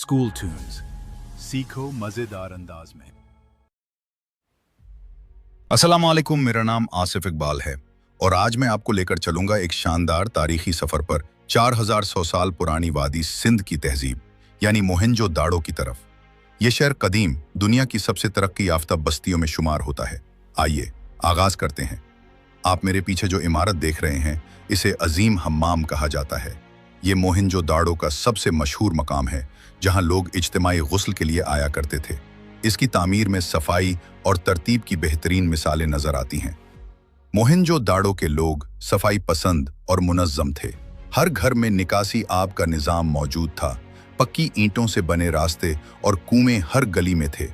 School tunes सीखो मजेदार अंदाज में। अस्सलाम वालेकुम, मेरा नाम आसिफ इकबाल है और आज मैं आपको लेकर चलूंगा एक शानदार तारीखी सफर पर 4100 साल पुरानी वादी सिंध की तहजीब यानी मोहनजो दाड़ो की तरफ। ये शहर कदीम दुनिया की सबसे तरक्की याफ्ता बस्तियों में शुमार होता है। आइए आगाज करते हैं। आप मेरे पीछे जो इमारत देख रहे हैं इसे अजीम हम्माम कहा जाता है। ये मोहनजो दाड़ो का सबसे मशहूर मकाम है जहां लोग इज्तिमाई गुस्ल के लिए आया करते थे। इसकी तामीर में सफाई और तरतीब की बेहतरीन मिसालें नजर आती हैं। मोहनजो दाड़ो के लोग सफाई पसंद और मुनज़्ज़म थे। हर घर में निकासी आब का निज़ाम मौजूद था। पक्की ईंटों से बने रास्ते और कुएं हर गली में थे।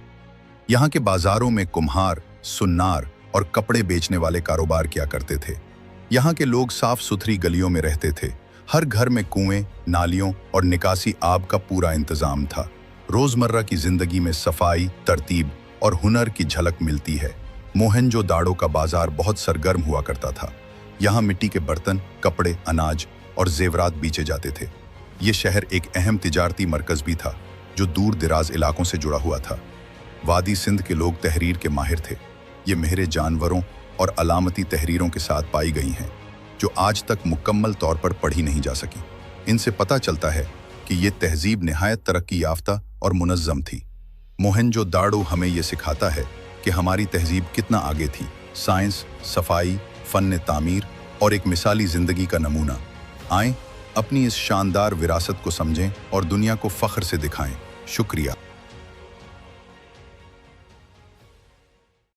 यहाँ के बाजारों में कुम्हार, सुन्नार और कपड़े बेचने वाले कारोबार किया करते थे। यहाँ के लोग साफ सुथरी गलियों में रहते थे। हर घर में कुएं, नालियों और निकासी आब का पूरा इंतजाम था। रोजमर्रा की जिंदगी में सफाई, तरतीब और हुनर की झलक मिलती है। मोहनजो दाड़ो का बाजार बहुत सरगर्म हुआ करता था। यहाँ मिट्टी के बर्तन, कपड़े, अनाज और जेवरात बेचे जाते थे। ये शहर एक अहम तिजारती मरकज भी था जो दूर दराज इलाकों से जुड़ा हुआ था। वादी सिंध के लोग तहरीर के माहिर थे। ये मेहरे जानवरों और अलामती तहरीरों के साथ पाई गई हैं जो आज तक मुकम्मल तौर पर पढ़ी नहीं जा सकी। इनसे पता चलता है कि ये तहजीब निहायत तरक्की याफ्ता और मुनज़्ज़म थी। मोहनजो दाड़ो हमें ये सिखाता है कि हमारी तहजीब कितना आगे थी। साइंस, सफाई, फन तामीर और एक मिसाली ज़िंदगी का नमूना। आएं, अपनी इस शानदार विरासत को समझें और दुनिया को फ़ख्र से दिखाएं। शुक्रिया।